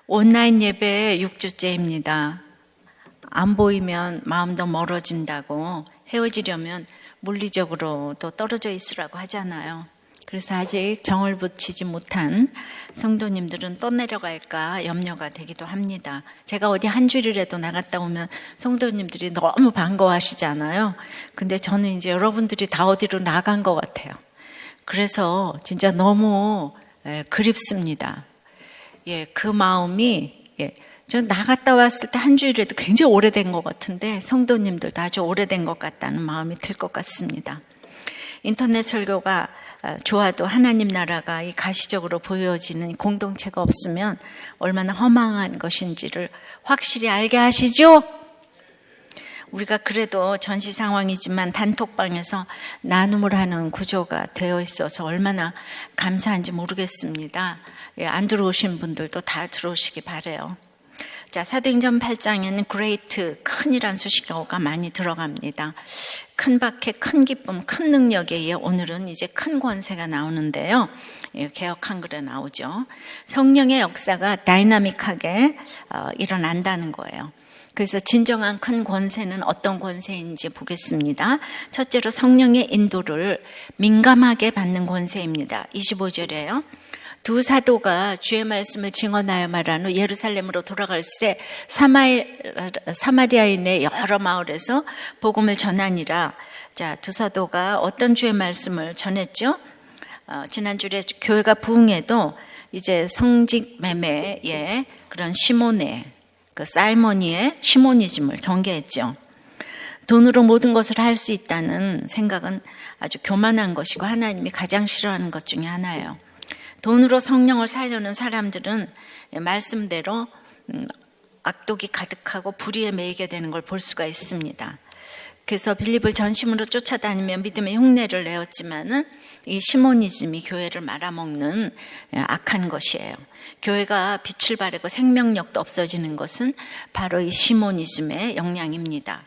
온라인 예배 6주째입니다. 안 보이면 마음도 멀어진다고, 헤어지려면 물리적으로도 떨어져 있으라고 하잖아요. 그래서 아직 정을 붙이지 못한 성도님들은 또 내려갈까 염려가 되기도 합니다. 제가 어디 한 주일이라도 나갔다 오면 성도님들이 너무 반가워하시잖아요. 근데 저는 이제 여러분들이 다 어디로 나간 것 같아요. 그래서 진짜 너무 그립습니다. 그 마음이, 저 나갔다 왔을 때 한 주일에도 굉장히 오래된 것 같은데 성도님들도 아주 오래된 것 같다는 마음이 들 것 같습니다. 인터넷 설교가 좋아도 하나님 나라가 이 가시적으로 보여지는 공동체가 없으면 얼마나 허망한 것인지를 확실히 알게 하시죠? 우리가 그래도 전시 상황이지만 단톡방에서 나눔을 하는 구조가 되어 있어서 얼마나 감사한지 모르겠습니다. 안 들어오신 분들도 다 들어오시기 바라요. 자, 사도행전 8장에는 great, 큰이란 수식어가 많이 들어갑니다. 큰 박해, 큰 기쁨, 큰 능력에 의해 오늘은 이제 큰 권세가 나오는데요. 개역 한글에 나오죠. 성령의 역사가 다이나믹하게 일어난다는 거예요. 그래서 진정한 큰 권세는 어떤 권세인지 보겠습니다. 첫째로 성령의 인도를 민감하게 받는 권세입니다. 25절이에요. 두 사도가 주의 말씀을 증언하여 말한 후 예루살렘으로 돌아갈 때 사마리아인의 여러 마을에서 복음을 전하니라. 자, 두 사도가 어떤 주의 말씀을 전했죠? 지난주에 교회가 부흥해도 이제 성직 매매의 그런 시몬의 그 사이머니의 시모니즘을 경계했죠. 돈으로 모든 것을 할 수 있다는 생각은 아주 교만한 것이고 하나님이 가장 싫어하는 것 중에 하나예요. 돈으로 성령을 살려는 사람들은 말씀대로 악독이 가득하고 불의에 매이게 되는 걸 볼 수가 있습니다. 그래서 빌립을 전심으로 쫓아다니며 믿음의 흉내를 내었지만은 이 시모니즘이 교회를 말아먹는 악한 것이에요. 교회가 빛을 발하고 생명력도 없어지는 것은 바로 이 시모니즘의 영향입니다.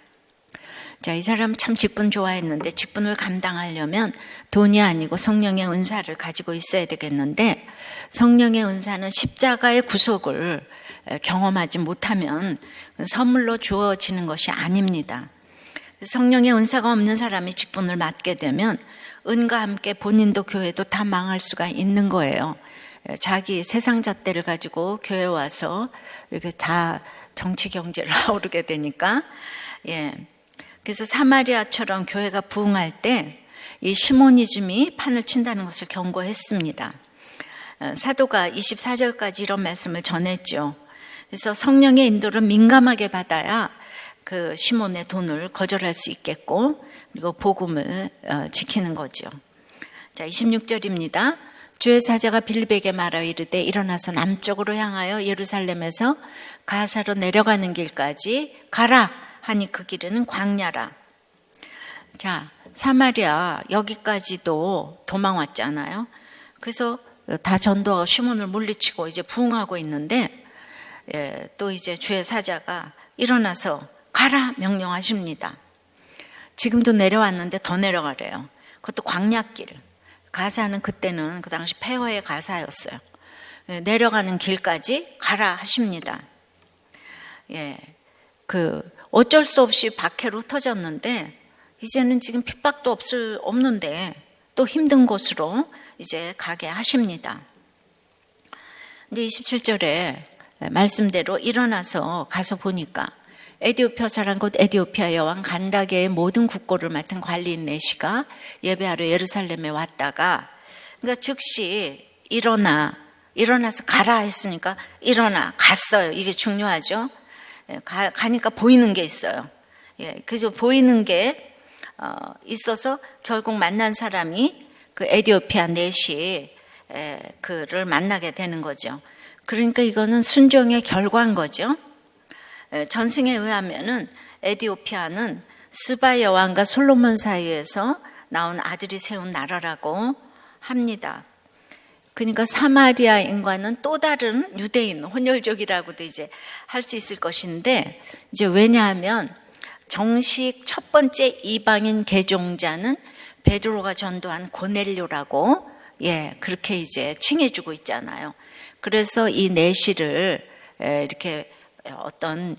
자, 이 사람 참 직분 좋아했는데 직분을 감당하려면 돈이 아니고 성령의 은사를 가지고 있어야 되겠는데 성령의 은사는 십자가의 구속을 경험하지 못하면 선물로 주어지는 것이 아닙니다. 성령의 은사가 없는 사람이 직분을 맡게 되면 은과 함께 본인도 교회도 다 망할 수가 있는 거예요. 자기 세상 잣대를 가지고 교회 와서 이렇게 다 정치 경제를 아우르게 되니까 그래서 사마리아처럼 교회가 부흥할 때 이 시모니즘이 판을 친다는 것을 경고했습니다. 사도가 24절까지 이런 말씀을 전했죠. 그래서 성령의 인도를 민감하게 받아야 그 시몬의 돈을 거절할 수 있겠고 그리고 복음을 지키는 거죠. 자, 26절입니다. 주의 사자가 빌립에게 말하여 이르되 일어나서 남쪽으로 향하여 예루살렘에서 가사로 내려가는 길까지 가라 하니 그 길은 광야라. 자, 사마리아 여기까지도 도망왔잖아요. 그래서 다 전도하고 시몬을 물리치고 이제 부흥하고 있는데 또 이제 주의 사자가 일어나서 가라 명령하십니다. 지금도 내려왔는데 더 내려가래요. 그것도 광야길. 가사는 그때는 그 당시 폐허의 가사였어요. 내려가는 길까지 가라 하십니다. 어쩔 수 없이 박해로 터졌는데 이제는 지금 핍박도 없는데 또 힘든 곳으로 이제 가게 하십니다. 근데 27절에 말씀대로 일어나서 가서 보니까 에디오피아 사람 곧 에디오피아 여왕 간다게의 모든 국고를 맡은 관리인 내시가 예배하러 예루살렘에 왔다가 그러니까 즉시 일어나서 가라 했으니까 일어나 갔어요. 이게 중요하죠. 가니까 보이는 게 있어요. 그래서 보이는 게 있어서 결국 만난 사람이 그 에디오피아 내시 그를 만나게 되는 거죠. 그러니까 이거는 순종의 결과인 거죠. 전승에 의하면은 에디오피아는 스바 여왕과 솔로몬 사이에서 나온 아들이 세운 나라라고 합니다. 그러니까 사마리아인과는 또 다른 유대인, 혼혈족이라고도 이제 할 수 있을 것인데, 이제 왜냐하면 정식 첫 번째 이방인 개종자는 베드로가 전도한 고넬료라고 그렇게 이제 칭해주고 있잖아요. 그래서 이 내시를 이렇게 어떤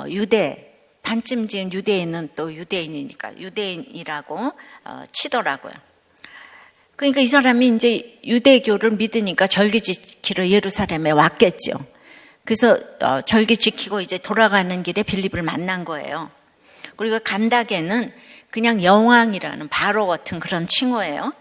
유대 반쯤 지은 유대인은 또 유대인이니까 유대인이라고 치더라고요. 그러니까 이 사람이 이제 유대교를 믿으니까 절기 지키러 예루살렘에 왔겠죠. 그래서 절기 지키고 이제 돌아가는 길에 빌립을 만난 거예요. 그리고 간다게는 그냥 여왕이라는 바로 같은 그런 칭호예요.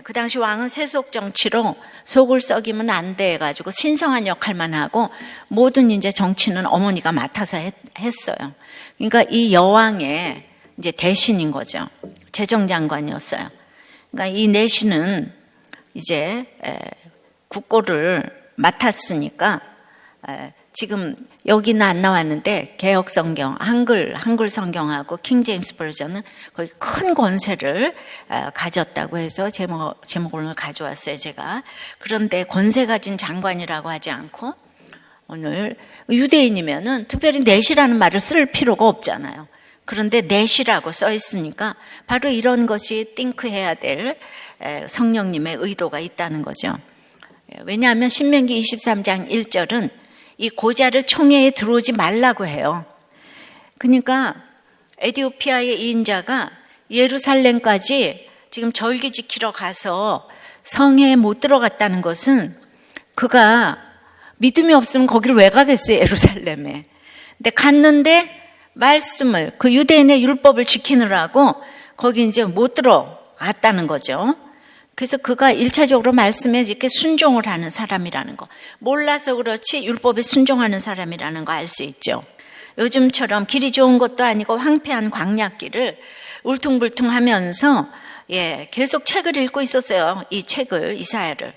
그 당시 왕은 세속 정치로 속을 썩이면 안 돼 가지고 신성한 역할만 하고 모든 이제 정치는 어머니가 맡아서 했어요. 그러니까 이 여왕의 이제 대신인 거죠. 재정장관이었어요. 그러니까 이 내신은 이제 국고를 맡았으니까 지금 여기는 안 나왔는데 개혁 성경, 한글 성경하고 킹 제임스 버전은 거의 큰 권세를 가졌다고 해서 제목을 가져왔어요, 제가. 그런데 권세 가진 장관이라고 하지 않고 오늘 유대인이면은 특별히 넷이라는 말을 쓸 필요가 없잖아요. 그런데 넷이라고 써 있으니까 바로 이런 것이 띵크해야 될 성령님의 의도가 있다는 거죠. 왜냐하면 신명기 23장 1절은 이 고자를 총회에 들어오지 말라고 해요. 그러니까 에티오피아의 이인자가 예루살렘까지 지금 절기 지키러 가서 성회에 못 들어갔다는 것은 그가 믿음이 없으면 거기를 왜 가겠어요, 예루살렘에. 근데 갔는데 말씀을, 그 유대인의 율법을 지키느라고 거기 이제 못 들어갔다는 거죠. 그래서 그가 1차적으로 말씀에 이렇게 순종을 하는 사람이라는 거. 몰라서 그렇지 율법에 순종하는 사람이라는 거 알 수 있죠. 요즘처럼 길이 좋은 것도 아니고 황폐한 광야길을 울퉁불퉁 하면서 계속 책을 읽고 있었어요. 이 책을, 이사야를.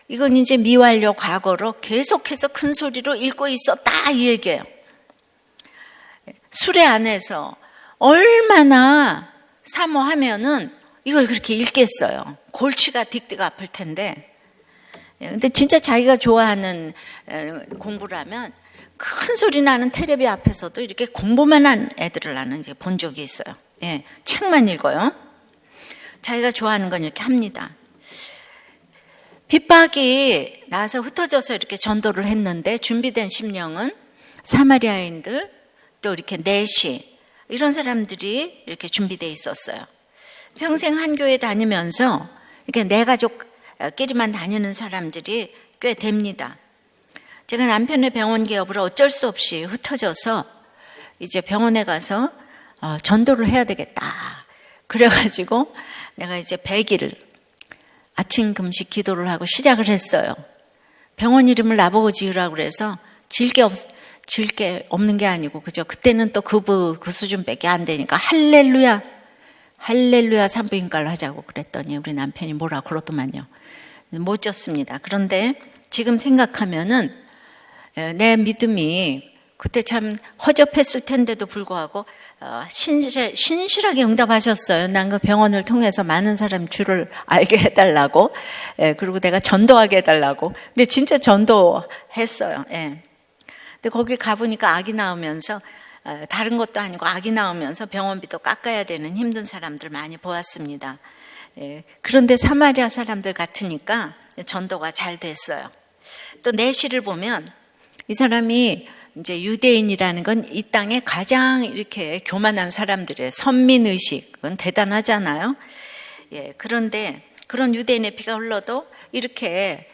이건 이제 미완료 과거로 계속해서 큰 소리로 읽고 있었다 이 얘기예요. 수레 안에서 얼마나 사모하면은 이걸 그렇게 읽겠어요. 골치가 딕딕 아플 텐데. 근데 진짜 자기가 좋아하는 공부라면 큰 소리 나는 텔레비 앞에서도 이렇게 공부만 한 애들을 나는 이제 본 적이 있어요. 책만 읽어요. 자기가 좋아하는 건 이렇게 합니다. 핍박이 나서 흩어져서 이렇게 전도를 했는데 준비된 심령은 사마리아인들 또 이렇게 내시 이런 사람들이 이렇게 준비되어 있었어요. 평생 한 교회 다니면서 이렇게 내 가족끼리만 다니는 사람들이 꽤 됩니다. 제가 남편의 병원 개업으로 어쩔 수 없이 흩어져서 이제 병원에 가서 전도를 해야 되겠다. 그래가지고 내가 이제 100일 아침 금식 기도를 하고 시작을 했어요. 병원 이름을 나보고 지으라고 그래서 질 게 없는 게 아니고 그죠. 그때는 또 그 수준밖에 안 되니까 할렐루야 산부인과를 하자고 그랬더니 우리 남편이 뭐라 그러더만요. 못 졌습니다. 그런데 지금 생각하면은 내 믿음이 그때 참 허접했을 텐데도 불구하고 신실하게 응답하셨어요. 난 그 병원을 통해서 많은 사람 주를 알게 해달라고, 그리고 내가 전도하게 해달라고. 근데 진짜 전도했어요. 근데 거기 가보니까 아기 낳으면서 다른 것도 아니고 아기 낳으면서 병원비도 깎아야 되는 힘든 사람들 많이 보았습니다. 그런데 사마리아 사람들 같으니까 전도가 잘 됐어요. 또 내시를 보면 이 사람이 이제 유대인이라는 건 이 땅에 가장 이렇게 교만한 사람들의 선민의식은 대단하잖아요. 그런데 그런 유대인의 피가 흘러도 이렇게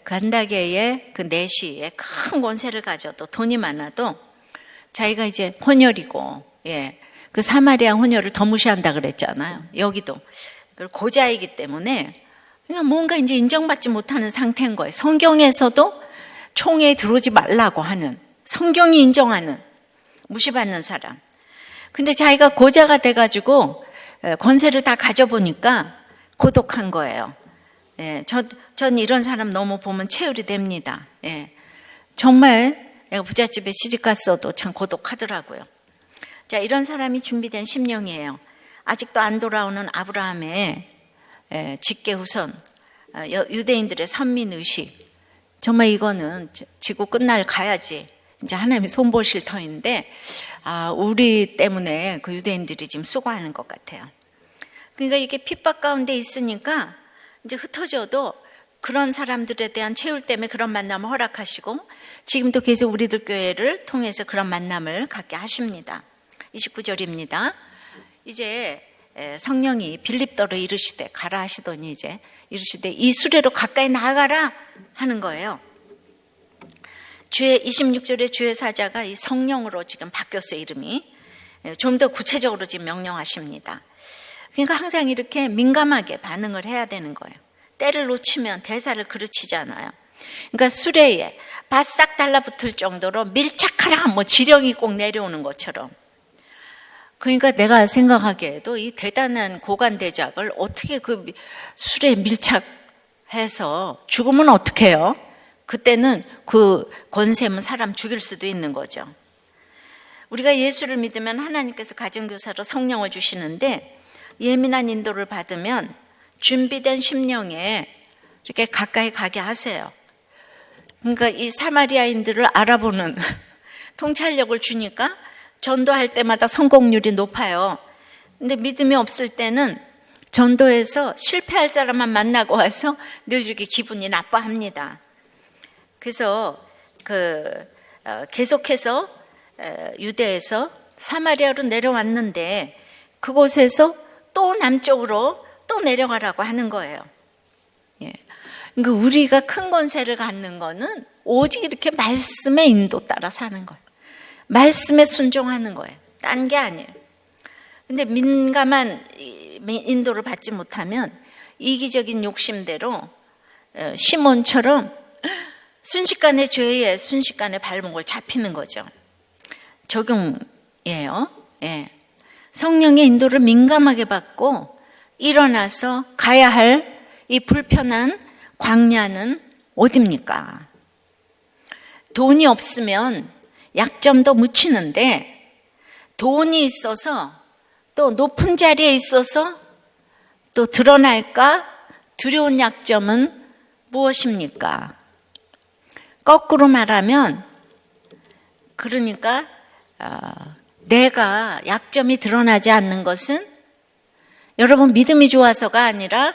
간다게의 그 내시에 큰 권세를 가져도 돈이 많아도 자기가 이제 혼혈이고, 그 사마리아 혼혈을 더 무시한다 그랬잖아요. 여기도. 고자이기 때문에 그냥 뭔가 이제 인정받지 못하는 상태인 거예요. 성경에서도 총회에 들어오지 말라고 하는, 성경이 인정하는, 무시받는 사람. 근데 자기가 고자가 돼가지고 권세를 다 가져보니까 고독한 거예요. 전 이런 사람 너무 보면 체울이 됩니다. 정말 내가 부잣집에 시집갔어도 참 고독하더라고요. 자, 이런 사람이 준비된 심령이에요. 아직도 안 돌아오는 아브라함의 직계후손, 유대인들의 선민의식. 정말 이거는 지구 끝날 가야지. 이제 하나님이 손보실 터인데, 우리 때문에 그 유대인들이 지금 수고하는 것 같아요. 그러니까 이렇게 핍박 가운데 있으니까 이제 흩어져도 그런 사람들에 대한 채울 때문에 그런 만남을 허락하시고 지금도 계속 우리들 교회를 통해서 그런 만남을 갖게 하십니다. 29절입니다. 이제 성령이 빌립더로 이르시되 가라 하시더니 이제 이르시되 이 수레로 가까이 나아가라 하는 거예요. 주의 26절에 주의 사자가 이 성령으로 지금 바뀌었어요. 이름이 좀 더 구체적으로 지금 명령하십니다. 그러니까 항상 이렇게 민감하게 반응을 해야 되는 거예요. 때를 놓치면 대사를 그르치잖아요. 그러니까 수레에 바싹 달라붙을 정도로 밀착하라 뭐 지령이 꼭 내려오는 것처럼. 그러니까 내가 생각하기에도 이 대단한 고관대작을 어떻게 그 수레에 밀착해서 죽으면 어떻게 해요? 그때는 그 권세면 사람 죽일 수도 있는 거죠. 우리가 예수를 믿으면 하나님께서 가정교사로 성령을 주시는데 예민한 인도를 받으면 준비된 심령에 이렇게 가까이 가게 하세요. 그러니까 이 사마리아인들을 알아보는 통찰력을 주니까 전도할 때마다 성공률이 높아요. 근데 믿음이 없을 때는 전도해서 실패할 사람만 만나고 와서 늘 이렇게 기분이 나빠합니다. 그래서 계속해서 유대에서 사마리아로 내려왔는데 그곳에서 또 남쪽으로 또 내려가라고 하는 거예요. 예. 그러니까 우리가 큰 권세를 갖는 거는 오직 이렇게 말씀의 인도 따라 사는 거예요. 말씀에 순종하는 거예요. 딴 게 아니에요. 근데 민감한 인도를 받지 못하면 이기적인 욕심대로 시몬처럼 순식간에 죄에 순식간에 발목을 잡히는 거죠. 적용이에요. 예. 성령의 인도를 민감하게 받고 일어나서 가야 할 이 불편한 광야는 어디입니까? 돈이 없으면 약점도 묻히는데 돈이 있어서 또 높은 자리에 있어서 또 드러날까 두려운 약점은 무엇입니까? 거꾸로 말하면 그러니까 내가 약점이 드러나지 않는 것은 여러분 믿음이 좋아서가 아니라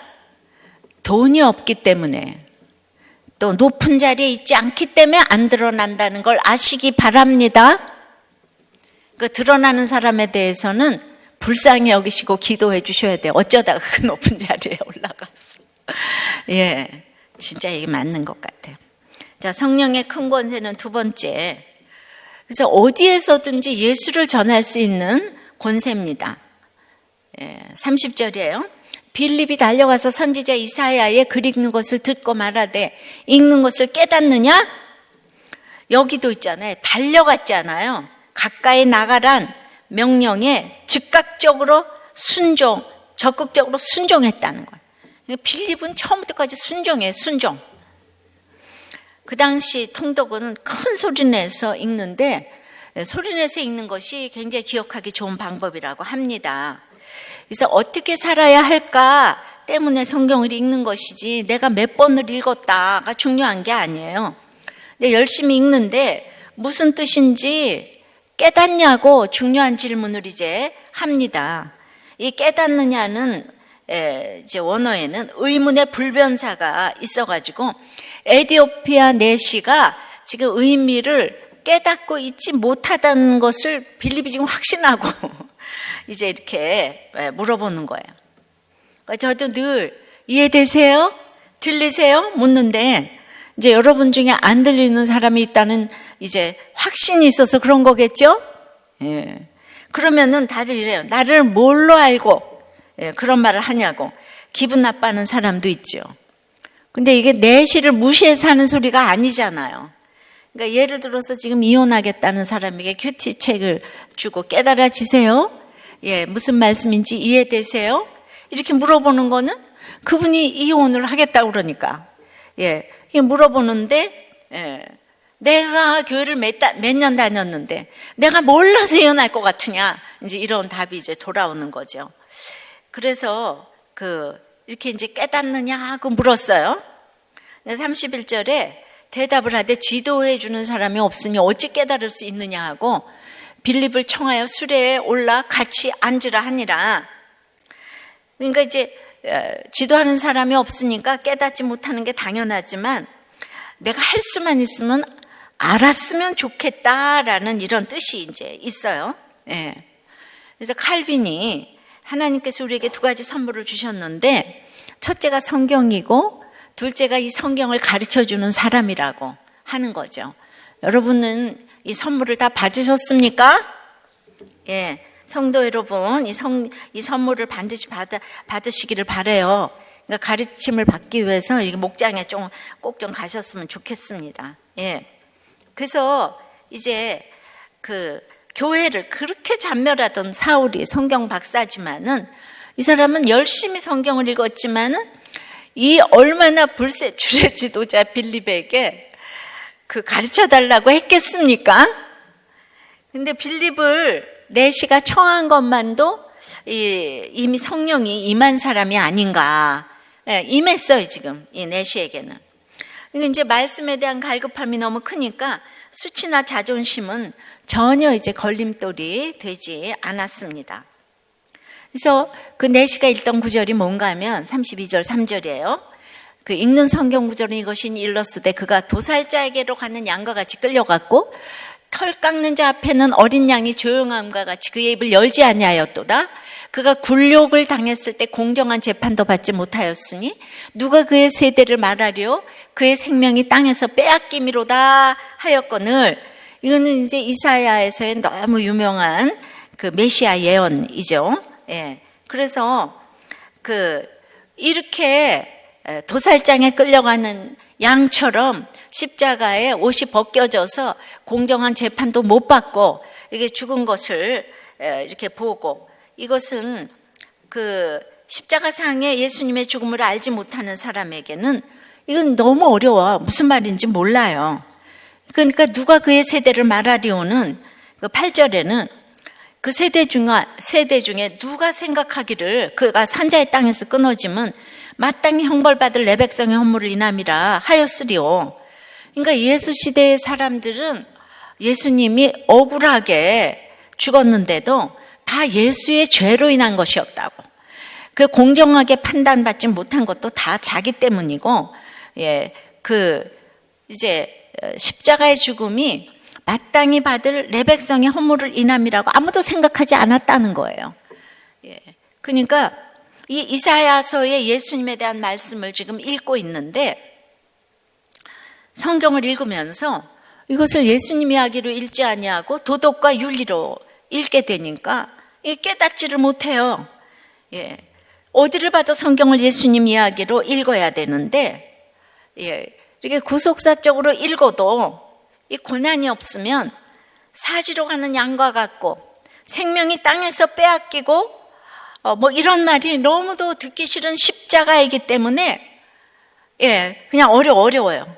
돈이 없기 때문에 또 높은 자리에 있지 않기 때문에 안 드러난다는 걸 아시기 바랍니다. 그 드러나는 사람에 대해서는 불쌍히 여기시고 기도해 주셔야 돼요. 어쩌다가 그 높은 자리에 올라갔어. 예, 진짜 이게 맞는 것 같아요. 자, 성령의 큰 권세는 두 번째. 그래서 어디에서든지 예수를 전할 수 있는 권세입니다. 30절이에요. 빌립이 달려가서 선지자 이사야의 글 읽는 것을 듣고 말하되 읽는 것을 깨닫느냐? 여기도 있잖아요. 달려갔잖아요. 가까이 나가란 명령에 즉각적으로 적극적으로 순종했다는 거예요. 빌립은 처음부터까지 순종해요. 순종. 그 당시 통독은 큰 소리 내서 읽는데 소리 내서 읽는 것이 굉장히 기억하기 좋은 방법이라고 합니다. 그래서 어떻게 살아야 할까 때문에 성경을 읽는 것이지 내가 몇 번을 읽었다가 중요한 게 아니에요. 근데 열심히 읽는데 무슨 뜻인지 깨닫냐고 중요한 질문을 이제 합니다. 이 깨닫느냐는 이제 원어에는 의문의 불변사가 있어가지고 에디오피아 내시가 지금 의미를 깨닫고 있지 못하다는 것을 빌립이 지금 확신하고 이제 이렇게 물어보는 거예요. 저도 늘 이해되세요? 들리세요? 묻는데 이제 여러분 중에 안 들리는 사람이 있다는 이제 확신이 있어서 그런 거겠죠? 예. 그러면은 다들 이래요. 나를 뭘로 알고 그런 말을 하냐고 기분 나빠하는 사람도 있죠. 근데 이게 내시를 무시해서 하는 소리가 아니잖아요. 그러니까 예를 들어서 지금 이혼하겠다는 사람에게 큐티책을 주고 깨달아지세요? 예, 무슨 말씀인지 이해되세요? 이렇게 물어보는 거는 그분이 이혼을 하겠다고 그러니까. 예, 물어보는데, 내가 교회를 몇 년 다녔는데 내가 몰라서 이혼할 것 같으냐? 이제 이런 답이 이제 돌아오는 거죠. 그래서 이렇게 이제 깨닫느냐고 물었어요. 31절에 대답을 하되 지도해 주는 사람이 없으니 어찌 깨달을 수 있느냐 하고 빌립을 청하여 수레에 올라 같이 앉으라 하니라. 그러니까 이제 지도하는 사람이 없으니까 깨닫지 못하는 게 당연하지만 내가 할 수만 있으면 알았으면 좋겠다라는 이런 뜻이 이제 있어요. 예. 그래서 칼빈이 하나님께서 우리에게 두 가지 선물을 주셨는데 첫째가 성경이고 둘째가 이 성경을 가르쳐주는 사람이라고 하는 거죠. 여러분은 이 선물을 다 받으셨습니까? 예. 성도 여러분, 이 선물을 반드시 받으시기를 바라요. 그러니까 가르침을 받기 위해서 이 목장에 꼭 좀 가셨으면 좋겠습니다. 예. 그래서 이제 그 교회를 그렇게 잔멸하던 사울이 성경 박사지만은 이 사람은 열심히 성경을 읽었지만은 이 얼마나 불세출의 지도자 빌립에게 그 가르쳐 달라고 했겠습니까? 근데 빌립을 내시가 청한 것만도 이미 성령이 임한 사람이 아닌가. 임했어요, 지금 이 내시에게는. 그러니까 이제 말씀에 대한 갈급함이 너무 크니까 수치나 자존심은 전혀 이제 걸림돌이 되지 않았습니다. 그래서 그 내시가 읽던 구절이 뭔가 하면 32절 3절이에요. 그 읽는 성경 구절은 이것이 일렀으되 그가 도살자에게로 가는 양과 같이 끌려갔고 털 깎는 자 앞에는 어린 양이 조용함과 같이 그의 입을 열지 아니하였도다. 그가 굴욕을 당했을 때 공정한 재판도 받지 못하였으니 누가 그의 세대를 말하리요 그의 생명이 땅에서 빼앗김이로다 하였거늘. 이거는 이제 이사야에서의 너무 유명한 그 메시아 예언이죠. 예. 그래서 이렇게 도살장에 끌려가는 양처럼 십자가에 옷이 벗겨져서 공정한 재판도 못 받고 이게 죽은 것을 이렇게 보고, 이것은 그 십자가상의 예수님의 죽음을 알지 못하는 사람에게는 이건 너무 어려워. 무슨 말인지 몰라요. 그러니까 누가 그의 세대를 말하리오는 그 8절에는 그 세대 중에 누가 생각하기를 그가 산자의 땅에서 끊어지면 마땅히 형벌받을 내 백성의 허물을 인함이라 하였으리오. 그러니까 예수 시대의 사람들은 예수님이 억울하게 죽었는데도 다 예수의 죄로 인한 것이었다고. 그 공정하게 판단받지 못한 것도 다 자기 때문이고, 이제 십자가의 죽음이 마땅히 받을 내 백성의 허물을 인함이라고 아무도 생각하지 않았다는 거예요. 그러니까 이 이사야서의 예수님에 대한 말씀을 지금 읽고 있는데 성경을 읽으면서 이것을 예수님 이야기로 읽지 아니하고 도덕과 윤리로 읽게 되니까 깨닫지를 못해요. 어디를 봐도 성경을 예수님 이야기로 읽어야 되는데 이렇게 구속사적으로 읽어도 이 고난이 없으면 사지로 가는 양과 같고 생명이 땅에서 빼앗기고 뭐 이런 말이 너무도 듣기 싫은 십자가이기 때문에 그냥 어려워요.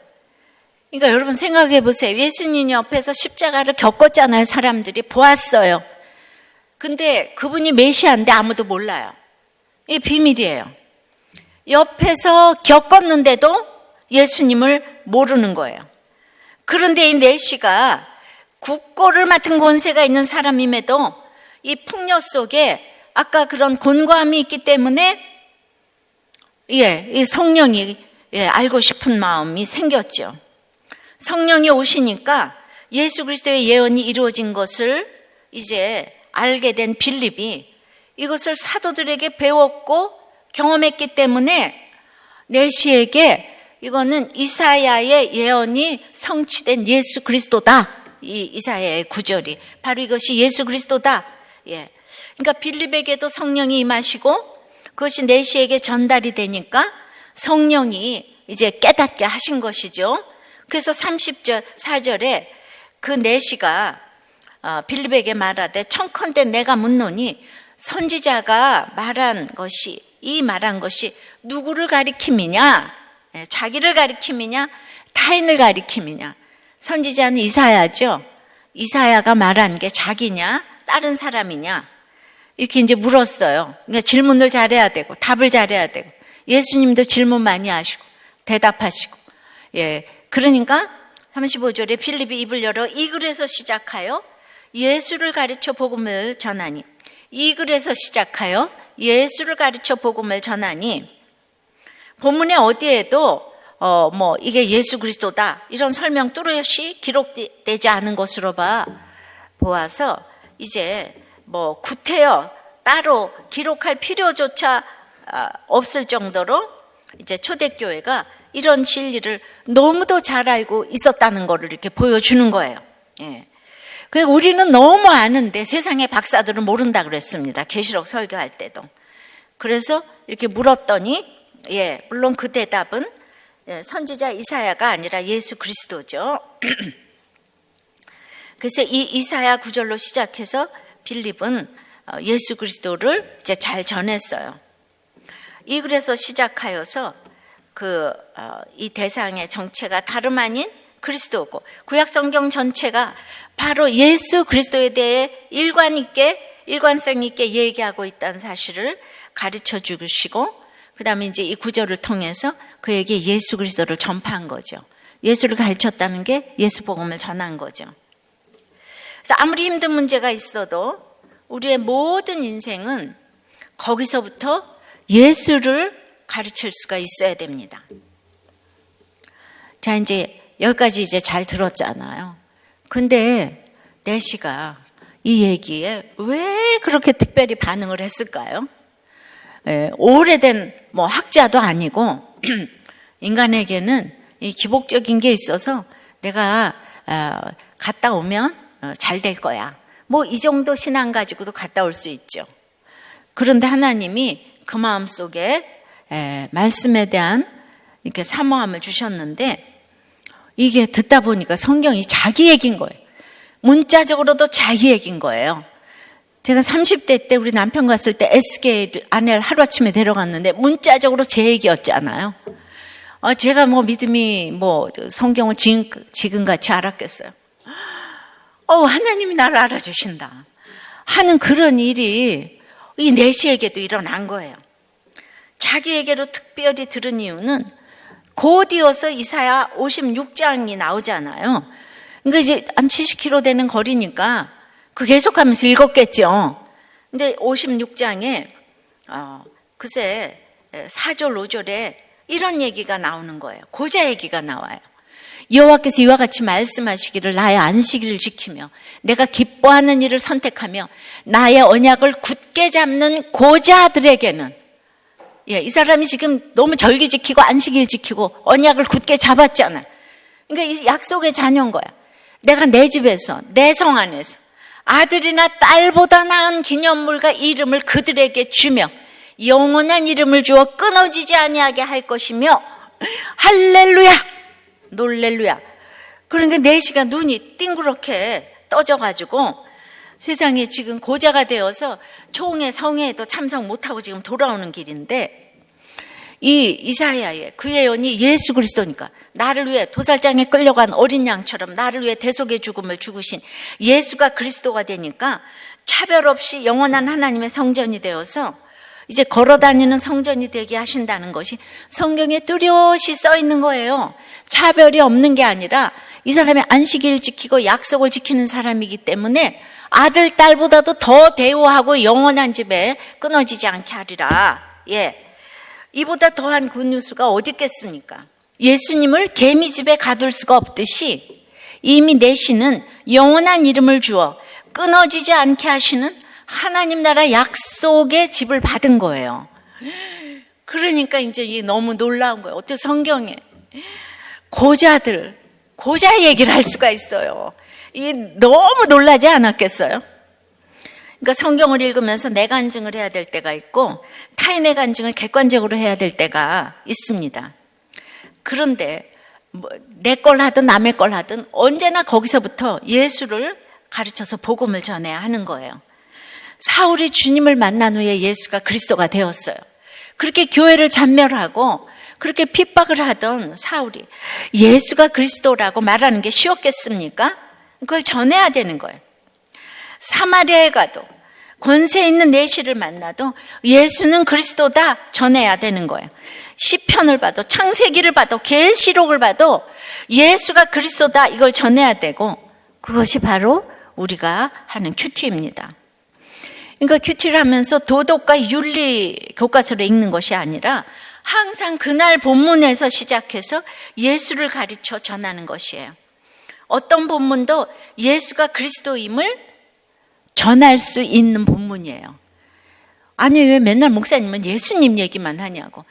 그러니까 여러분 생각해 보세요. 예수님 옆에서 십자가를 겪었잖아요. 사람들이 보았어요. 근데 그분이 메시아인데 아무도 몰라요. 이게 비밀이에요. 옆에서 겪었는데도 예수님을 모르는 거예요. 그런데 이 내시가 국고를 맡은 권세가 있는 사람임에도 이 풍요 속에 아까 그런 곤고함이 있기 때문에 이 성령이 알고 싶은 마음이 생겼죠. 성령이 오시니까 예수 그리스도의 예언이 이루어진 것을 이제 알게 된 빌립이 이것을 사도들에게 배웠고 경험했기 때문에 내시에게 이거는 이사야의 예언이 성취된 예수 그리스도다. 이 이사야의 구절이 바로 이것이 예수 그리스도다. 그러니까 빌립에게도 성령이 임하시고 그것이 내시에게 전달이 되니까 성령이 이제 깨닫게 하신 것이죠. 그래서 34절에 그 내시가 빌립에게 말하되 청컨대 내가 묻노니 선지자가 말한 것이 누구를 가리킴이냐? 자기를 가리킴이냐? 타인을 가리킴이냐? 선지자는 이사야죠. 이사야가 말한 게 자기냐? 다른 사람이냐? 이렇게 이제 물었어요. 그러니까 질문을 잘해야 되고 답을 잘해야 되고 예수님도 질문 많이 하시고 대답하시고 그러니까 35절에 빌립이 입을 열어 이 글에서 시작하여 예수를 가르쳐 복음을 전하니 이 글에서 시작하여 예수를 가르쳐 복음을 전하니 본문에 어디에도 이게 예수 그리스도다 이런 설명 뚜렷이 기록되지 않은 것으로 보아서 이제 구태여 따로 기록할 필요조차 없을 정도로 이제 초대교회가 이런 진리를 너무도 잘 알고 있었다는 것을 이렇게 보여주는 거예요. 예. 우리는 너무 아는데 세상의 박사들은 모른다 그랬습니다. 계시록 설교할 때도. 그래서 이렇게 물었더니 물론 그 대답은 선지자 이사야가 아니라 예수 그리스도죠. 그래서 이 이사야 구절로 시작해서 빌립은 예수 그리스도를 이제 잘 전했어요. 이 글에서 시작하여서 이 대상의 정체가 다름 아닌 그리스도고 구약 성경 전체가 바로 예수 그리스도에 대해 일관성 있게 얘기하고 있다는 사실을 가르쳐 주시고 그 다음에 이제 이 구절을 통해서 그에게 예수 그리스도를 전파한 거죠. 예수를 가르쳤다는 게 예수 복음을 전한 거죠. 그래서 아무리 힘든 문제가 있어도 우리의 모든 인생은 거기서부터 예수를 가르칠 수가 있어야 됩니다. 자, 이제 여기까지 이제 잘 들었잖아요. 근데 내시가 이 얘기에 왜 그렇게 특별히 반응을 했을까요? 오래된 학자도 아니고 인간에게는 이 기복적인 게 있어서 내가 갔다 오면 잘 될 거야. 이 정도 신앙 가지고도 갔다 올 수 있죠. 그런데 하나님이 그 마음 속에 말씀에 대한 이렇게 사모함을 주셨는데 이게 듣다 보니까 성경이 자기 얘기인 거예요. 문자적으로도 자기 얘기인 거예요. 제가 30대 때 우리 남편 갔을 때 SK 아내를 하루아침에 데려갔는데 문자적으로 제 얘기였잖아요. 제가 믿음이 성경을 지금같이 알았겠어요. 하나님이 나를 알아주신다 하는 그런 일이 이 내시에게도 일어난 거예요. 자기에게로 특별히 들은 이유는 곧 이어서 이사야 56장이 나오잖아요. 그러니까 이제 한 70km 되는 거리니까 그 계속하면서 읽었겠죠. 근데 56장에 글쎄 4절 5절에 이런 얘기가 나오는 거예요. 고자 얘기가 나와요. 여호와께서 이와 같이 말씀하시기를 나의 안식일을 지키며 내가 기뻐하는 일을 선택하며 나의 언약을 굳게 잡는 고자들에게는 이 사람이 지금 너무 절기 지키고 안식일 지키고 언약을 굳게 잡았잖아요. 그러니까 이 약속의 자녀인 거야. 내가 내 집에서 내 성 안에서 아들이나 딸보다 나은 기념물과 이름을 그들에게 주며 영원한 이름을 주어 끊어지지 아니하게 할 것이며 할렐루야 놀렐루야. 그러니까 내시가 눈이 띵그렇게 떠져가지고 세상에 지금 고자가 되어서 총회 성회에도 참석 못하고 지금 돌아오는 길인데 이 이사야의 그 예언이 예수 그리스도니까 나를 위해 도살장에 끌려간 어린 양처럼 나를 위해 대속의 죽음을 죽으신 예수가 그리스도가 되니까 차별 없이 영원한 하나님의 성전이 되어서 이제 걸어다니는 성전이 되게 하신다는 것이 성경에 뚜렷이 써 있는 거예요. 차별이 없는 게 아니라 이 사람이 안식일 지키고 약속을 지키는 사람이기 때문에 아들, 딸보다도 더 대우하고 영원한 집에 끊어지지 않게 하리라. 이보다 더한 굿뉴스가 어디 있겠습니까? 예수님을 개미집에 가둘 수가 없듯이 이미 내시는 영원한 이름을 주어 끊어지지 않게 하시는 하나님 나라 약속의 집을 받은 거예요. 그러니까 이제 이게 너무 놀라운 거예요. 어떻게 성경에 고자 얘기를 할 수가 있어요. 이게 너무 놀라지 않았겠어요? 그러니까 성경을 읽으면서 내 간증을 해야 될 때가 있고 타인의 간증을 객관적으로 해야 될 때가 있습니다. 그런데 내 걸 하든 남의 걸 하든 언제나 거기서부터 예수를 가르쳐서 복음을 전해야 하는 거예요. 사울이 주님을 만난 후에 예수가 그리스도가 되었어요. 그렇게 교회를 잔멸하고 그렇게 핍박을 하던 사울이 예수가 그리스도라고 말하는 게 쉬웠겠습니까? 그걸 전해야 되는 거예요. 사마리아에 가도 권세 있는 내시를 만나도 예수는 그리스도다 전해야 되는 거예요. 시편을 봐도 창세기를 봐도 계시록을 봐도 예수가 그리스도다 이걸 전해야 되고 그것이 바로 우리가 하는 큐티입니다. 그러니까 큐티를 하면서 도덕과 윤리 교과서를 읽는 것이 아니라 항상 그날 본문에서 시작해서 예수를 가르쳐 전하는 것이에요. 어떤 본문도 예수가 그리스도임을 전할 수 있는 본문이에요. 아니, 왜 맨날 목사님은 예수님 얘기만 하냐고.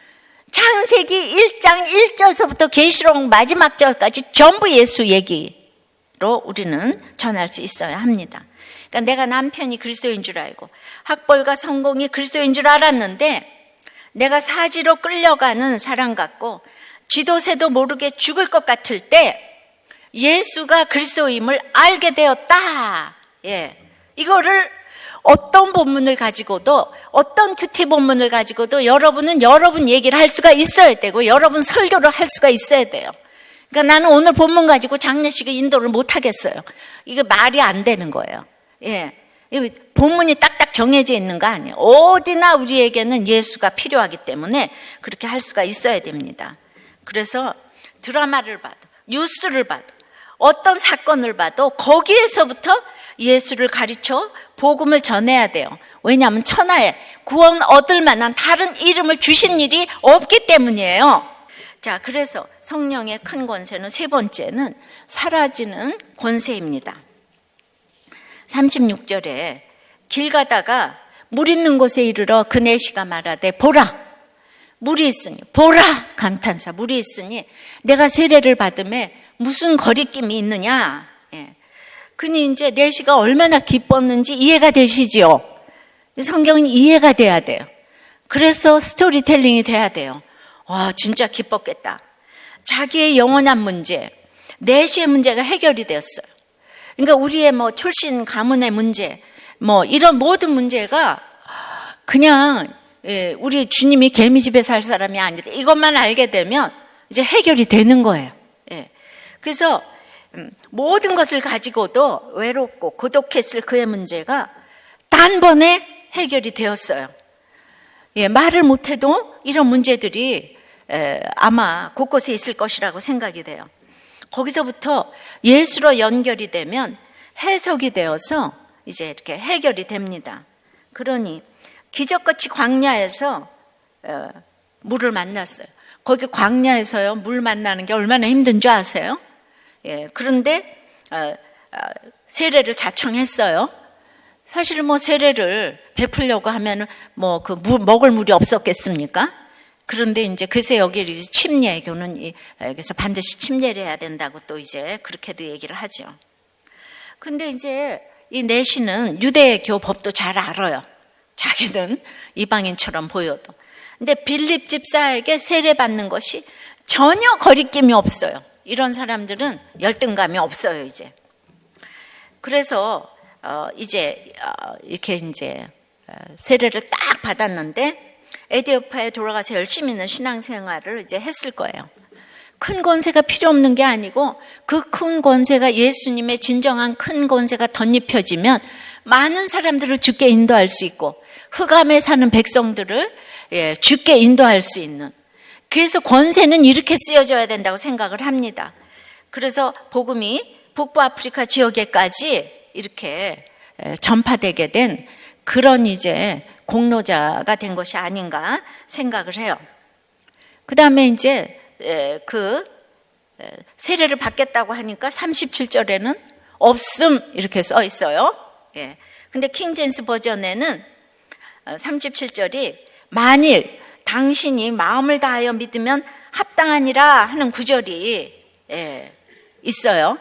창세기 1장 1절서부터 계시록 마지막 절까지 전부 예수 얘기로 우리는 전할 수 있어야 합니다. 그러니까 내가 남편이 그리스도인 줄 알고 학벌과 성공이 그리스도인 줄 알았는데 내가 사지로 끌려가는 사람 같고 지도새도 모르게 죽을 것 같을 때 예수가 그리스도임을 알게 되었다. 예, 이거를 어떤 본문을 가지고도, 어떤 큐티 본문을 가지고도 여러분은 여러분 얘기를 할 수가 있어야 되고 여러분 설교를 할 수가 있어야 돼요. 그러니까 나는 오늘 본문 가지고 장례식을 인도를 못 하겠어요. 이게 말이 안 되는 거예요. 예, 본문이 딱딱 정해져 있는 거 아니에요. 어디나 우리에게는 예수가 필요하기 때문에 그렇게 할 수가 있어야 됩니다. 그래서 드라마를 봐도, 뉴스를 봐도, 어떤 사건을 봐도 거기에서부터 예수를 가르쳐 복음을 전해야 돼요. 왜냐하면 천하에 구원 얻을 만한 다른 이름을 주신 일이 없기 때문이에요. 자, 그래서 성령의 큰 권세는 세 번째는 사라지는 권세입니다. 36절에 길 가다가 물 있는 곳에 이르러 그 내시가 말하되 보라, 물이 있으니, 보라 감탄사, 물이 있으니 내가 세례를 받음에 무슨 거리낌이 있느냐. 예. 그니 이제 내시가 얼마나 기뻤는지 이해가 되시지요. 성경은 이해가 돼야 돼요. 그래서 스토리텔링이 돼야 돼요. 와, 진짜 기뻤겠다. 자기의 영원한 문제, 내시의 문제가 해결이 되었어요. 그러니까 우리의 뭐 출신 가문의 문제, 뭐 이런 모든 문제가 그냥 우리 주님이 개미집에 살 사람이 아니라 이것만 알게 되면 이제 해결이 되는 거예요. 그래서 모든 것을 가지고도 외롭고 고독했을 그의 문제가 단번에 해결이 되었어요. 말을 못해도 이런 문제들이 아마 곳곳에 있을 것이라고 생각이 돼요. 거기서부터 예수로 연결이 되면 해석이 되어서 이제 이렇게 해결이 됩니다. 그러니 기적같이 광야에서 물을 만났어요. 거기 광야에서요, 물 만나는 게 얼마나 힘든 줄 아세요? 그런데 세례를 자청했어요. 사실 뭐 세례를 베풀려고 하면은 뭐 그 먹을 물이 없었겠습니까? 그런데 이제 그래서 여기 이제 침례교는 여기서 반드시 침례를 해야 된다고 또 이제 그렇게도 얘기를 하죠. 근데 이제 이 내시는 유대교 법도 잘 알아요. 자기는 이방인처럼 보여도. 근데 빌립 집사에게 세례받는 것이 전혀 거리낌이 없어요. 이런 사람들은 열등감이 없어요, 이제. 그래서 이제 이렇게 이제 세례를 딱 받았는데 에디오파에 돌아가서 열심히 있는 신앙생활을 이제 했을 거예요. 큰 권세가 필요 없는 게 아니고 그 큰 권세가 예수님의 진정한 큰 권세가 덧입혀지면 많은 사람들을 주께 인도할 수 있고 흑암에 사는 백성들을 주께 인도할 수 있는, 그래서 권세는 이렇게 쓰여져야 된다고 생각을 합니다. 그래서 복음이 북부아프리카 지역에까지 이렇게 전파되게 된 그런 이제 공로자가 된 것이 아닌가 생각을 해요. 그 다음에 이제 그 세례를 받겠다고 하니까 37절에는 없음 이렇게 써 있어요. 근데 킹제임스 버전에는 37절이 만일 당신이 마음을 다하여 믿으면 합당하니라 하는 구절이 있어요.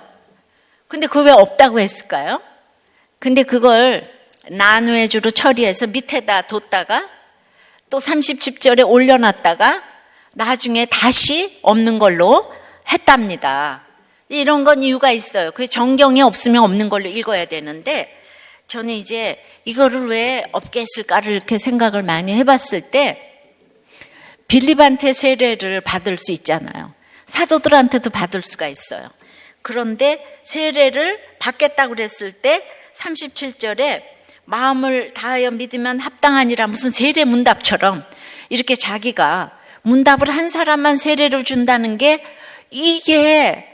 근데 그거 왜 없다고 했을까요? 근데 그걸 난외주로 처리해서 밑에다 뒀다가 또 37절에 올려놨다가 나중에 다시 없는 걸로 했답니다. 이런 건 이유가 있어요. 그 정경이 없으면 없는 걸로 읽어야 되는데 저는 이제 이거를 왜 없게 했을까를 이렇게 생각을 많이 해봤을 때 빌립한테 세례를 받을 수 있잖아요. 사도들한테도 받을 수가 있어요. 그런데 세례를 받겠다고 그랬을 때 37절에 마음을 다하여 믿으면 합당하니라 무슨 세례 문답처럼 이렇게 자기가 문답을 한 사람만 세례를 준다는 게 이게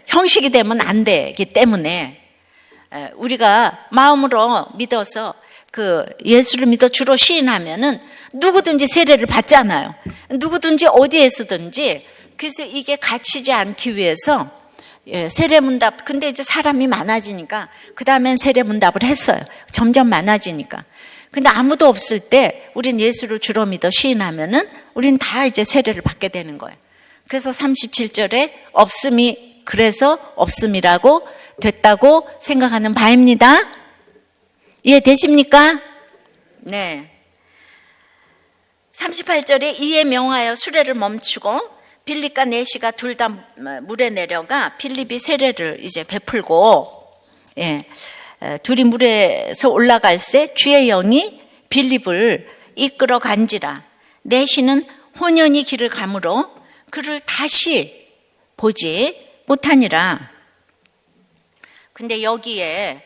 형식이 되면 안 되기 때문에 우리가 마음으로 믿어서 그 예수를 믿어 주로 시인하면은 누구든지 세례를 받잖아요. 누구든지 어디에서든지. 그래서 이게 갇히지 않기 위해서 세례문답. 근데 이제 사람이 많아지니까 그 다음엔 세례문답을 했어요. 점점 많아지니까. 근데 아무도 없을 때 우린 예수를 주로 믿어 시인하면은 우린 다 이제 세례를 받게 되는 거예요. 그래서 37절에 없음이 그래서 없음이라고 됐다고 생각하는 바입니다. 이해되십니까? 네. 38절에 이에 명하여 수레를 멈추고 빌립과 내시가 둘 다 물에 내려가 빌립이 세례를 이제 베풀고, 둘이 물에서 올라갈새 주의 영이 빌립을 이끌어 간지라. 내시는 혼연히 길을 가므로 그를 다시 보지 못하니라. 근데 여기에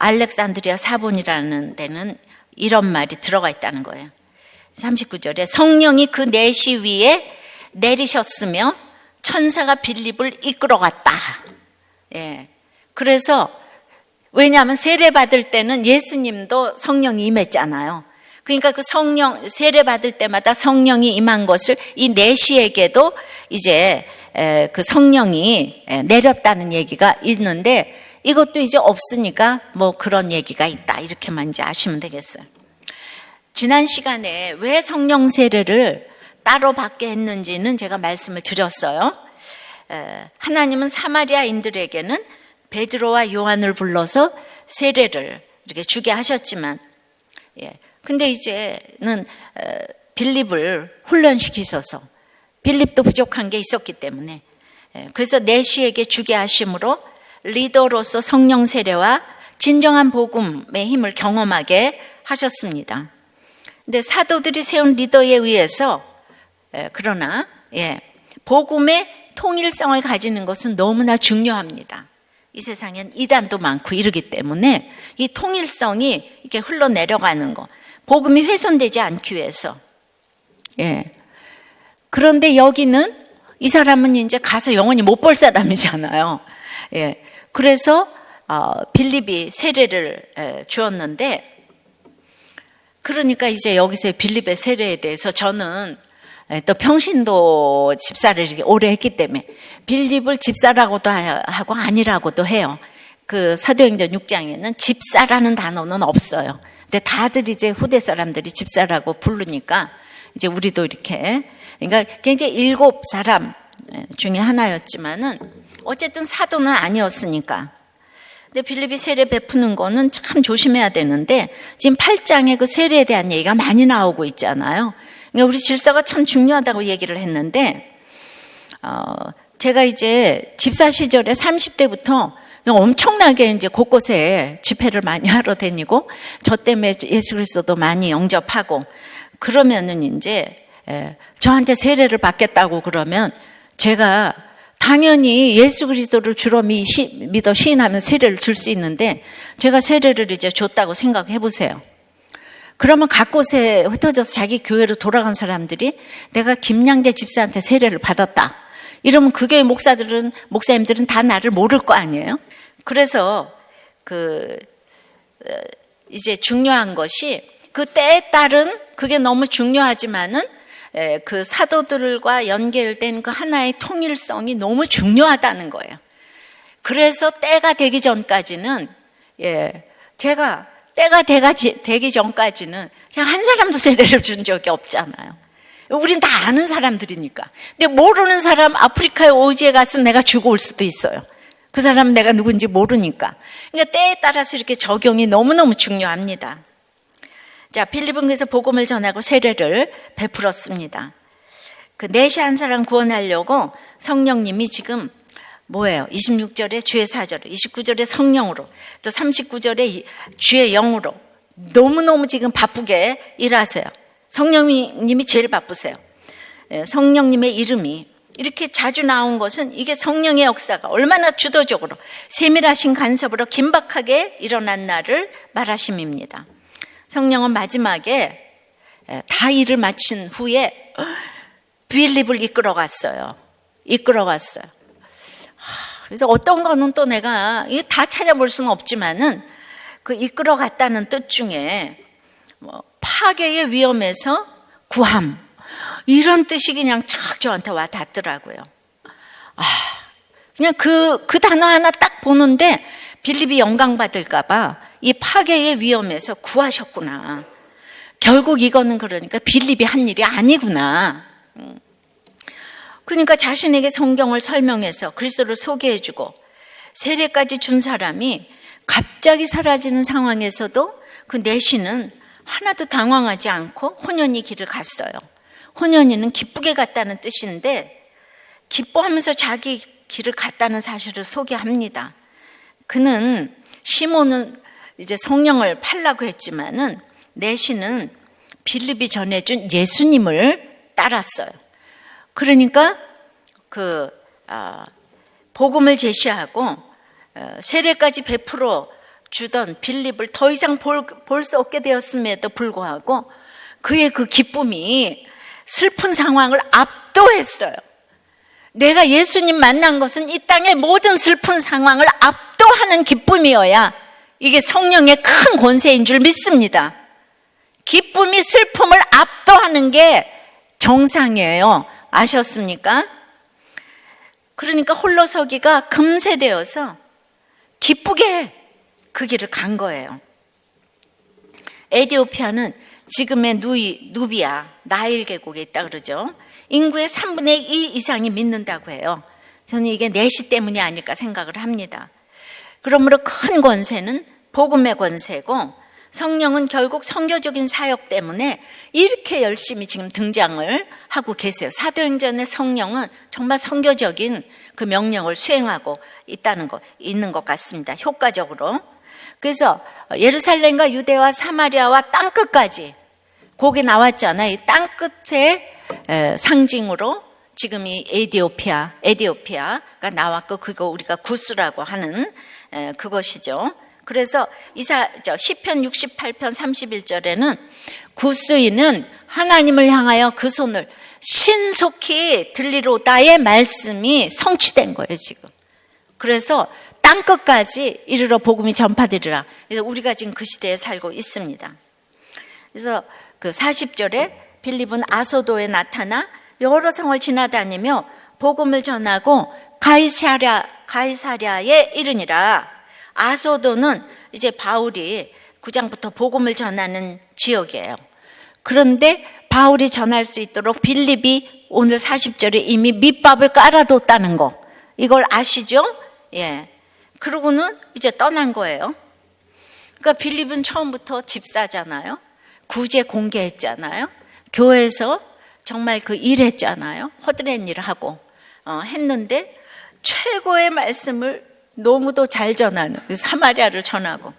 알렉산드리아 사본이라는 데는 이런 말이 들어가 있다는 거예요. 39절에 성령이 그 내시 위에 내리셨으며 천사가 빌립을 이끌어갔다. 그래서 왜냐하면 세례 받을 때는 예수님도 성령이 임했잖아요. 그러니까 그 성령 세례 받을 때마다 성령이 임한 것을 이 내시에게도 이제 그 성령이 내렸다는 얘기가 있는데 이것도 이제 없으니까 뭐 그런 얘기가 있다 이렇게만 이제 아시면 되겠어요. 지난 시간에 왜 성령 세례를 따로 받게 했는지는 제가 말씀을 드렸어요. 하나님은 사마리아인들에게는 베드로와 요한을 불러서 세례를 이렇게 주게 하셨지만, 근데 이제는 빌립을 훈련시키셔서 빌립도 부족한 게 있었기 때문에 그래서 내시에게 주게 하심으로 리더로서 성령 세례와 진정한 복음의 힘을 경험하게 하셨습니다. 근데 사도들이 세운 리더에 의해서 그러나 복음의 통일성을 가지는 것은 너무나 중요합니다. 이 세상엔 이단도 많고 이러기 때문에 이 통일성이 이렇게 흘러내려가는 거, 복음이 훼손되지 않기 위해서. 그런데 여기는 이 사람은 이제 가서 영원히 못 볼 사람이잖아요. 그래서 빌립이 세례를 주었는데, 그러니까 이제 여기서 빌립의 세례에 대해서 저는 또 평신도 집사를 이렇게 오래 했기 때문에 빌립을 집사라고도 하고 아니라고도 해요. 그 사도행전 6장에는 집사라는 단어는 없어요. 근데 다들 이제 후대 사람들이 집사라고 부르니까 이제 우리도 이렇게, 그러니까 굉장히 7사람 중에 하나였지만은 어쨌든 사도는 아니었으니까. 근데 빌립이 세례 베푸는 거는 참 조심해야 되는데 지금 8장에 그 세례에 대한 얘기가 많이 나오고 있잖아요. 그러니까 우리 질서가 참 중요하다고 얘기를 했는데, 제가 이제 집사 시절에 30대부터 엄청나게 이제 곳곳에 집회를 많이 하러 다니고 저 때문에 예수 그리스도도 많이 영접하고 그러면은 이제 저한테 세례를 받겠다고 그러면 제가 당연히 예수 그리스도를 주로 믿어 시인하면 세례를 줄 수 있는데 제가 세례를 이제 줬다고 생각해 보세요. 그러면 각곳에 흩어져서 자기 교회로 돌아간 사람들이 내가 김양재 집사한테 세례를 받았다. 이러면 그게 목사님들은 다 나를 모를 거 아니에요? 그래서 이제 중요한 것이 그 때에 따른 그게 너무 중요하지만은 그 사도들과 연결된 그 하나의 통일성이 너무 중요하다는 거예요. 그래서 때가 되기 전까지는 제가 때가 되기 전까지는 그냥 한 사람도 세례를 준 적이 없잖아요. 우린 다 아는 사람들이니까. 근데 모르는 사람 아프리카에 오지에 갔으면 내가 주고 올 수도 있어요. 그 사람은 내가 누군지 모르니까. 그러니까 때에 따라서 이렇게 적용이 너무너무 중요합니다. 자, 빌립은 그래서 복음을 전하고 세례를 베풀었습니다. 그 내시 한 사람 구원하려고 성령님이 지금 뭐예요? 26절에 주의 사절로, 29절에 성령으로, 또 39절에 주의 영으로 너무너무 지금 바쁘게 일하세요. 성령님이 제일 바쁘세요. 성령님의 이름이 이렇게 자주 나온 것은 이게 성령의 역사가 얼마나 주도적으로 세밀하신 간섭으로 긴박하게 일어난 날을 말하심입니다. 성령은 마지막에 다 일을 마친 후에 빌립을 이끌어갔어요. 그래서 어떤 거는 또 내가 다 찾아볼 수는 없지만은 그 이끌어갔다는 뜻 중에 파괴의 위험에서 구함, 이런 뜻이 그냥 촥 저한테 와 닿더라고요. 그냥 그 단어 하나 딱 보는데 빌립이 영광 받을까봐 이 파괴의 위험에서 구하셨구나. 결국 이거는 그러니까 빌립이 한 일이 아니구나. 그러니까 자신에게 성경을 설명해서 그리스도를 소개해주고 세례까지 준 사람이 갑자기 사라지는 상황에서도 그 내신은 하나도 당황하지 않고 혼연히 길을 갔어요. 혼연히는 기쁘게 갔다는 뜻인데 기뻐하면서 자기 길을 갔다는 사실을 소개합니다. 그는 시몬은 이제 성령을 팔라고 했지만은 내신은 빌립이 전해준 예수님을 따랐어요. 그러니까 복음을 제시하고 세례까지 베풀어 주던 빌립을 더 이상 볼 수 없게 되었음에도 불구하고 그의 그 기쁨이 슬픈 상황을 압도했어요. 내가 예수님 만난 것은 이 땅의 모든 슬픈 상황을 압도하는 기쁨이어야 이게 성령의 큰 권세인 줄 믿습니다. 기쁨이 슬픔을 압도하는 게 정상이에요. 아셨습니까? 그러니까 홀로 서기가 금세 되어서 기쁘게 그 길을 간 거예요. 에디오피아는 지금의 누비아, 나일 계곡에 있다 그러죠. 인구의 3분의 2 이상이 믿는다고 해요. 저는 이게 내시 때문이 아닐까 생각을 합니다. 그러므로 큰 권세는 복음의 권세고 성령은 결국 선교적인 사역 때문에 이렇게 열심히 지금 등장을 하고 계세요. 사도행전의 성령은 정말 선교적인 그 명령을 수행하고 있는 것 같습니다. 효과적으로. 그래서 예루살렘과 유대와 사마리아와 땅끝까지 거기 나왔잖아요. 이 땅끝의 상징으로 지금 이 에디오피아가 나왔고 그거 우리가 구스라고 하는 그것이죠. 그래서 시편 68편 31절에는 구스인은 하나님을 향하여 그 손을 신속히 들리로다의 말씀이 성취된 거예요, 지금. 그래서 땅끝까지 이르러 복음이 전파되리라. 그래서 우리가 지금 그 시대에 살고 있습니다. 그래서 그 40절에 빌립은 아소도에 나타나 여러 성을 지나다니며 복음을 전하고 가이사랴에 이르니라. 아소도는 이제 바울이 9장부터 복음을 전하는 지역이에요. 그런데 바울이 전할 수 있도록 빌립이 오늘 40절에 이미 밑밥을 깔아뒀다는 거. 이걸 아시죠? 예. 그러고는 이제 떠난 거예요. 그러니까 빌립은 처음부터 집사잖아요. 구제 공개했잖아요. 교회에서 정말 그 일했잖아요. 허드렛 일을 하고 했는데 최고의 말씀을 너무도 잘 전하는 사마리아를 전하고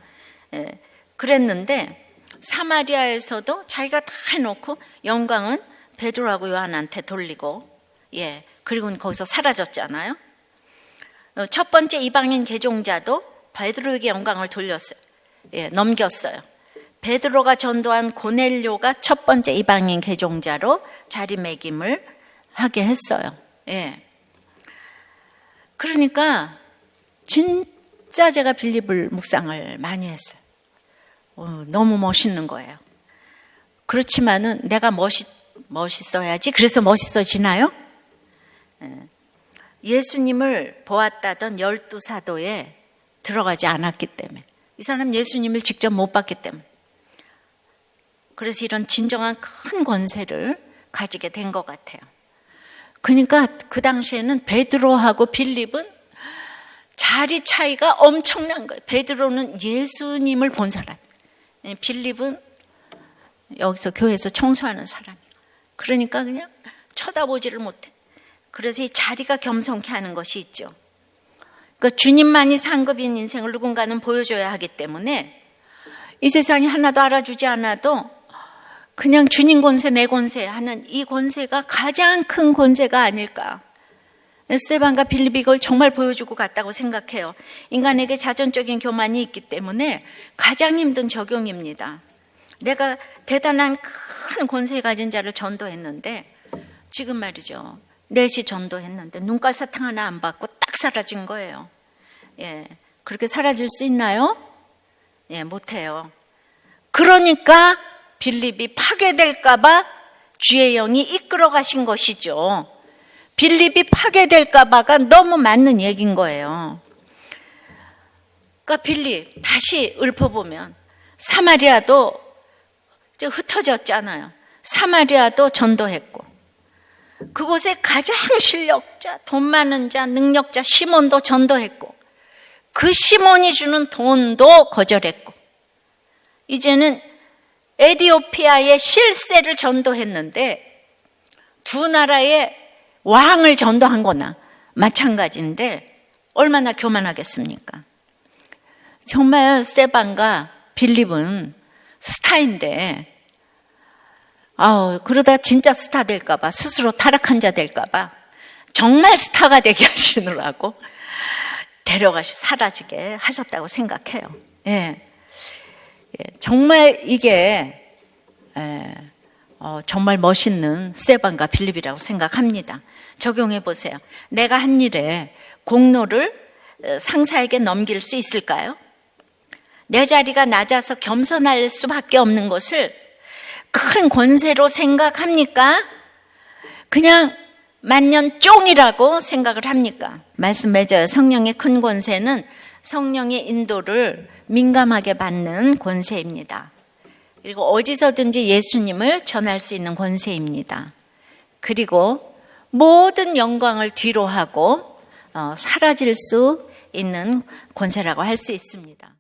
그랬는데 사마리아에서도 자기가 다 해놓고 영광은 베드로하고 요한한테 돌리고 그리고는 거기서 사라졌잖아요. 첫 번째 이방인 개종자도 베드로에게 영광을 돌렸어요. 넘겼어요. 베드로가 전도한 고넬료가 첫 번째 이방인 개종자로 자리매김을 하게 했어요. 그러니까 진짜 제가 빌립을 묵상을 많이 했어요. 너무 멋있는 거예요. 그렇지만은 내가 멋있어야지. 그래서 멋있어지나요? 예수님을 보았다던 12사도에 들어가지 않았기 때문에, 이 사람 예수님을 직접 못 봤기 때문에, 그래서 이런 진정한 큰 권세를 가지게 된 것 같아요. 그러니까 그 당시에는 베드로하고 빌립은 자리 차이가 엄청난 거예요. 베드로는 예수님을 본 사람, 빌립은 여기서 교회에서 청소하는 사람이에요. 그러니까 그냥 쳐다보지를 못해. 그래서 이 자리가 겸손케 하는 것이 있죠. 그러니까 주님만이 상급인 인생을 누군가는 보여줘야 하기 때문에 이 세상이 하나도 알아주지 않아도 그냥 주님 권세 내 권세 하는 이 권세가 가장 큰 권세가 아닐까. 스데반과 빌립이 이걸 정말 보여주고 갔다고 생각해요. 인간에게 자존적인 교만이 있기 때문에 가장 힘든 적용입니다. 내가 대단한 큰 권세 가진 자를 전도했는데 지금 말이죠. 넷이 전도했는데 눈깔 사탕 하나 안 받고 딱 사라진 거예요. 그렇게 사라질 수 있나요? 못해요. 그러니까 빌립이 파괴될까봐 주의 영이 이끌어 가신 것이죠. 빌립이 파괴될까봐가 너무 맞는 얘기인 거예요. 그러니까 빌립 다시 읊어보면 사마리아도 흩어졌잖아요. 사마리아도 전도했고 그곳에 가장 실력자, 돈 많은 자, 능력자 시몬도 전도했고 그 시몬이 주는 돈도 거절했고 이제는 에티오피아의 실세를 전도했는데 두 나라의 왕을 전도한 거나 마찬가지인데 얼마나 교만하겠습니까? 정말 스데반과 빌립은 스타인데 그러다 진짜 스타 될까봐 스스로 타락한 자 될까봐 정말 스타가 되게 하시느라고 데려가시 사라지게 하셨다고 생각해요. 정말 이게 정말 멋있는 스데반과 빌립이라고 생각합니다. 적용해 보세요. 내가 한 일에 공로를 상사에게 넘길 수 있을까요? 내 자리가 낮아서 겸손할 수밖에 없는 것을 큰 권세로 생각합니까? 그냥 만년 쫑이라고 생각을 합니까? 말씀 맺어요. 성령의 큰 권세는 성령의 인도를 민감하게 받는 권세입니다. 그리고 어디서든지 예수님을 전할 수 있는 권세입니다. 그리고 모든 영광을 뒤로 하고 사라질 수 있는 권세라고 할 수 있습니다.